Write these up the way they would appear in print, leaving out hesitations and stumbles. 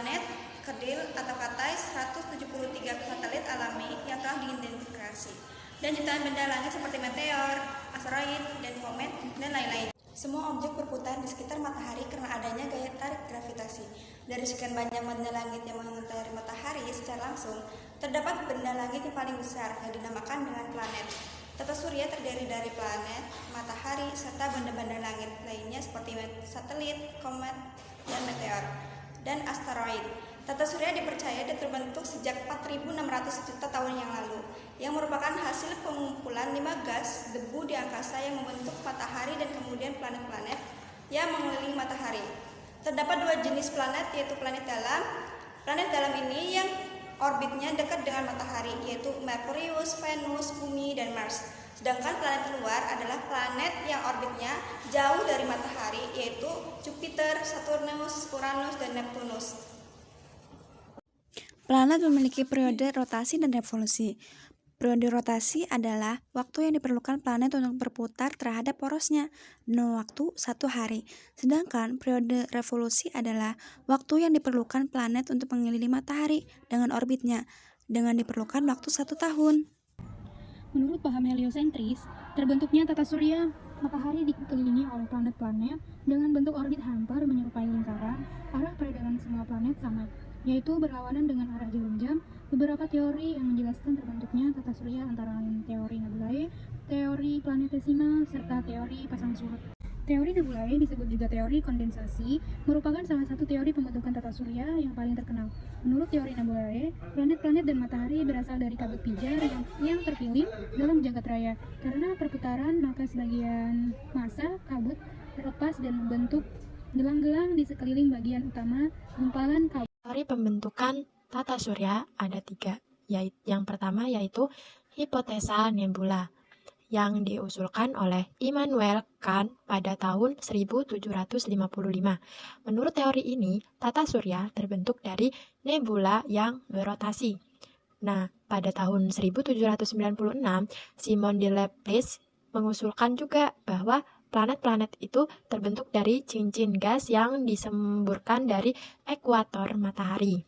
planet, kedil atau katai, 173 satelit alami yang telah diidentifikasi, dan jutaan benda langit seperti meteor, asteroid, dan komet, dan lain-lain. Semua objek berputar di sekitar matahari karena adanya gaya tarik gravitasi. Dari sekian banyak benda langit yang mengitari matahari secara langsung, terdapat benda langit yang paling besar yang dinamakan dengan planet. Tata surya terdiri dari planet, matahari, serta benda-benda langit lainnya seperti satelit, komet, dan meteor, dan asteroid. Tata surya dipercaya terbentuk sejak 4.600 juta tahun yang lalu, yang merupakan hasil pengumpulan 5 gas debu di angkasa yang membentuk matahari dan kemudian planet-planet yang mengelilingi matahari. Terdapat 2 jenis planet, yaitu planet dalam. Planet dalam ini yang orbitnya dekat dengan matahari, yaitu Merkurius, Venus, Bumi, dan Mars. Sedangkan planet luar adalah planet yang orbitnya jauh dari matahari, yaitu Jupiter, Saturnus, Uranus, dan Neptunus. Planet memiliki periode rotasi dan revolusi. Periode rotasi adalah waktu yang diperlukan planet untuk berputar terhadap porosnya, dengan waktu 1 hari. Sedangkan periode revolusi adalah waktu yang diperlukan planet untuk mengelilingi matahari dengan orbitnya, dengan diperlukan waktu 1 tahun. Menurut paham heliosentris, terbentuknya tata surya, matahari dikelilingi oleh planet-planet dengan bentuk orbit hampir menyerupai lingkaran. Arah peredaran semua planet sama, yaitu berlawanan dengan arah jarum jam. Beberapa teori yang menjelaskan terbentuknya tata surya antara lain teori nebulae, teori planetesimal, serta teori pasang surut. Teori nebulae disebut juga teori kondensasi, merupakan salah satu teori pembentukan tata surya yang paling terkenal. Menurut teori nebulae, planet-planet dan matahari berasal dari kabut pijar yang terpilih dalam jagat raya. Karena perputaran, maka sebagian massa kabut terlepas dan membentuk gelang-gelang di sekeliling bagian utama gumpalan kabut. Teori pembentukan tata surya ada 3, yang pertama yaitu hipotesa nebula, yang diusulkan oleh Immanuel Kant pada tahun 1755. Menurut teori ini, tata surya terbentuk dari nebula yang berotasi. Nah, pada tahun 1796, Simon de Laplace mengusulkan juga bahwa planet-planet itu terbentuk dari cincin gas yang disemburkan dari ekuator matahari.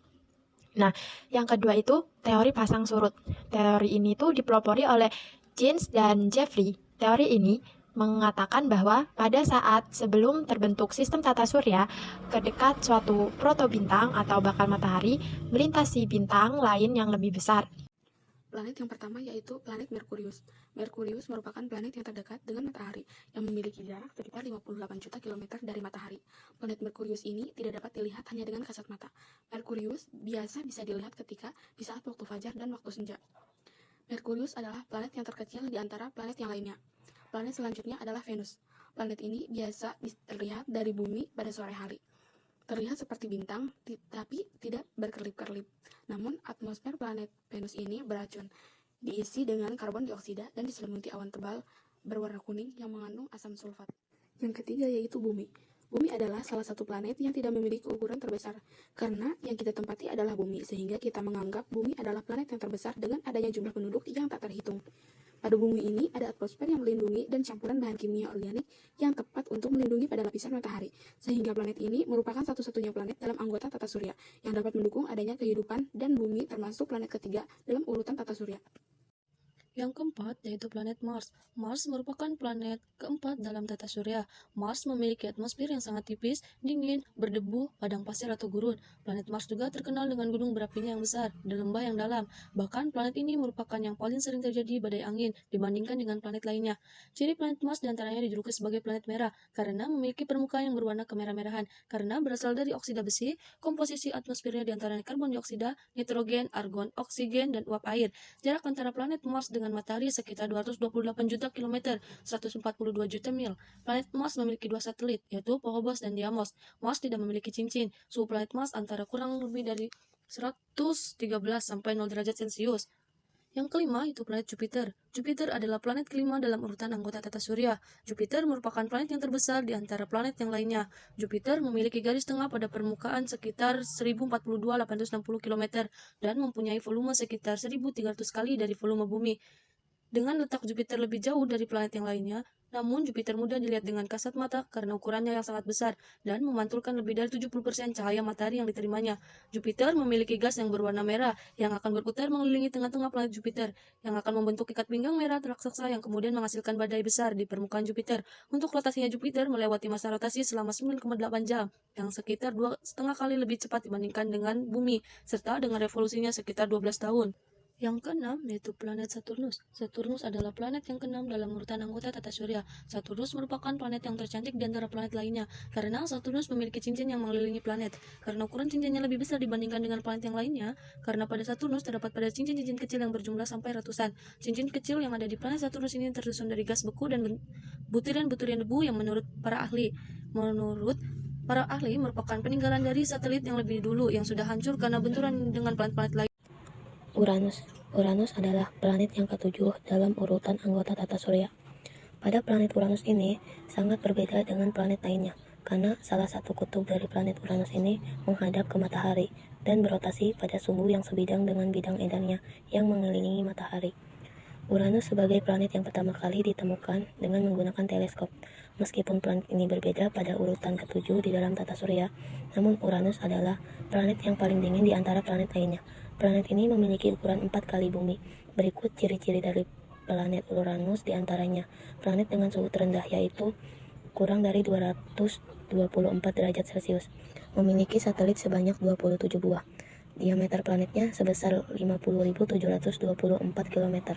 Nah, yang kedua itu teori pasang surut. Teori ini tuh dipelopori oleh James dan Jeffrey. Teori ini mengatakan bahwa pada saat sebelum terbentuk sistem tata surya, kedekat suatu protobintang atau bakal matahari melintasi bintang lain yang lebih besar. Planet yang pertama yaitu planet Merkurius. Merkurius merupakan planet yang terdekat dengan matahari, yang memiliki jarak sekitar 58 juta kilometer dari matahari. Planet Merkurius ini tidak dapat dilihat hanya dengan kasat mata. Merkurius biasa bisa dilihat ketika di saat waktu fajar dan waktu senja. Merkurius adalah planet yang terkecil di antara planet yang lainnya. Planet selanjutnya adalah Venus. Planet ini biasa terlihat dari bumi pada sore hari. Terlihat seperti bintang, tapi tidak berkelip-kelip. Namun, atmosfer planet Venus ini beracun, diisi dengan karbon dioksida dan diselimuti awan tebal berwarna kuning yang mengandung asam sulfat. Yang ketiga yaitu Bumi. Bumi adalah salah satu planet yang tidak memiliki ukuran terbesar, karena yang kita tempati adalah Bumi, sehingga kita menganggap Bumi adalah planet yang terbesar dengan adanya jumlah penduduk yang tak terhitung. Pada bumi ini ada atmosfer yang melindungi dan campuran bahan kimia organik yang tepat untuk melindungi pada lapisan matahari, sehingga planet ini merupakan satu-satunya planet dalam anggota tata surya yang dapat mendukung adanya kehidupan, dan bumi termasuk planet ketiga dalam urutan tata surya. Yang keempat yaitu planet Mars. Mars merupakan planet keempat dalam tata surya. Mars memiliki atmosfer yang sangat tipis, dingin, berdebu, padang pasir atau gurun. Planet Mars juga terkenal dengan gunung berapinya yang besar dan lembah yang dalam. Bahkan planet ini merupakan yang paling sering terjadi badai angin dibandingkan dengan planet lainnya. Ciri planet Mars diantaranya dijuluki sebagai planet merah karena memiliki permukaan yang berwarna kemerah-merahan karena berasal dari oksida besi. Komposisi atmosfernya diantaranya karbon dioksida, nitrogen, argon, oksigen, dan uap air. Jarak antara planet Mars dengan matahari sekitar 228 juta kilometer, 142 juta mil. Planet Mars memiliki 2 satelit, yaitu Phobos dan Deimos. Mars tidak memiliki cincin. Suhu planet Mars antara kurang lebih dari 113 sampai 0 derajat Celcius. Yang kelima itu planet Jupiter. Jupiter adalah planet kelima dalam urutan anggota tata surya. Jupiter merupakan planet yang terbesar di antara planet yang lainnya. Jupiter memiliki garis tengah pada permukaan sekitar 1042.860 km dan mempunyai volume sekitar 1.300 kali dari volume bumi. Dengan letak Jupiter lebih jauh dari planet yang lainnya, namun Jupiter mudah dilihat dengan kasat mata karena ukurannya yang sangat besar dan memantulkan lebih dari 70% cahaya matahari yang diterimanya. Jupiter memiliki gas yang berwarna merah yang akan berputar mengelilingi tengah-tengah planet Jupiter, yang akan membentuk ikat pinggang merah raksasa yang kemudian menghasilkan badai besar di permukaan Jupiter. Untuk rotasinya Jupiter melewati masa rotasi selama 9,8 jam, yang sekitar 2,5 kali lebih cepat dibandingkan dengan Bumi, serta dengan revolusinya sekitar 12 tahun. Yang keenam yaitu planet Saturnus. Saturnus adalah planet yang keenam dalam urutan anggota tata surya. Saturnus merupakan planet yang tercantik di antara planet lainnya karena Saturnus memiliki cincin yang mengelilingi planet. Karena ukuran cincinnya lebih besar dibandingkan dengan planet yang lainnya, karena pada Saturnus terdapat pada cincin-cincin kecil yang berjumlah sampai ratusan. Cincin kecil yang ada di planet Saturnus ini tersusun dari gas beku dan butiran-butiran debu yang menurut para ahli merupakan peninggalan dari satelit yang lebih dulu yang sudah hancur karena benturan dengan planet-planet lain. Uranus. Uranus adalah planet yang ketujuh dalam urutan anggota tata surya. Pada planet Uranus ini sangat berbeda dengan planet lainnya, karena salah satu kutub dari planet Uranus ini menghadap ke matahari dan berotasi pada sumbu yang sebidang dengan bidang edarnya yang mengelilingi matahari. Uranus sebagai planet yang pertama kali ditemukan dengan menggunakan teleskop. Meskipun planet ini berbeda pada urutan ketujuh di dalam tata surya, namun Uranus adalah planet yang paling dingin di antara planet lainnya. Planet ini memiliki ukuran 4 kali bumi. Berikut ciri-ciri dari planet Uranus diantaranya. Planet dengan suhu terendah yaitu kurang dari 224 derajat Celcius. Memiliki satelit sebanyak 27 buah. Diameter planetnya sebesar 50.724 km.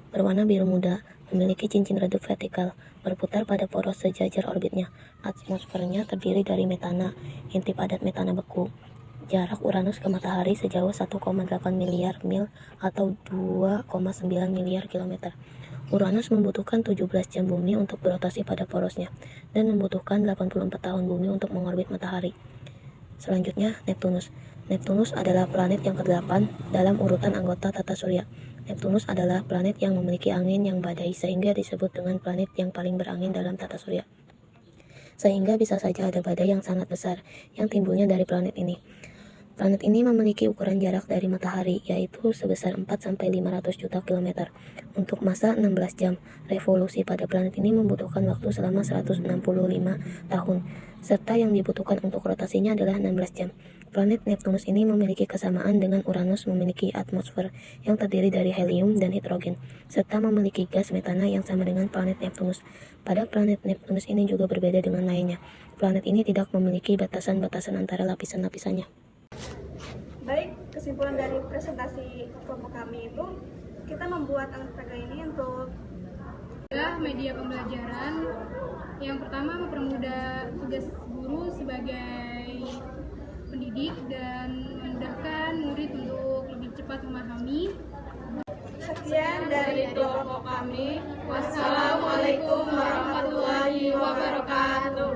Berwarna biru muda, memiliki cincin redup vertikal, berputar pada poros sejajar orbitnya. Atmosfernya terdiri dari metana, inti padat metana beku. Jarak Uranus ke matahari sejauh 1,8 miliar mil atau 2,9 miliar kilometer. Uranus membutuhkan 17 jam bumi untuk berotasi pada porosnya dan membutuhkan 84 tahun bumi untuk mengorbit matahari. Selanjutnya, Neptunus. Neptunus adalah planet yang ke-8 dalam urutan anggota tata surya. Neptunus adalah planet yang memiliki angin yang badai sehingga disebut dengan planet yang paling berangin dalam tata surya. Sehingga bisa saja ada badai yang sangat besar yang timbulnya dari planet ini. Planet ini memiliki ukuran jarak dari matahari, yaitu sebesar 4-500 juta kilometer. Untuk masa 16 jam, revolusi pada planet ini membutuhkan waktu selama 165 tahun, serta yang dibutuhkan untuk rotasinya adalah 16 jam. Planet Neptunus ini memiliki kesamaan dengan Uranus memiliki atmosfer yang terdiri dari helium dan hidrogen, serta memiliki gas metana yang sama dengan planet Neptunus. Pada planet Neptunus ini juga berbeda dengan lainnya. Planet ini tidak memiliki batasan-batasan antara lapisan-lapisannya. Baik, kesimpulan dari presentasi kelompok kami itu, kita membuat alat peraga ini untuk media pembelajaran. Yang pertama, mempermudah tugas guru sebagai pendidik dan memudahkan murid untuk lebih cepat memahami. sekian dari kelompok kami. Wassalamualaikum warahmatullahi wabarakatuh.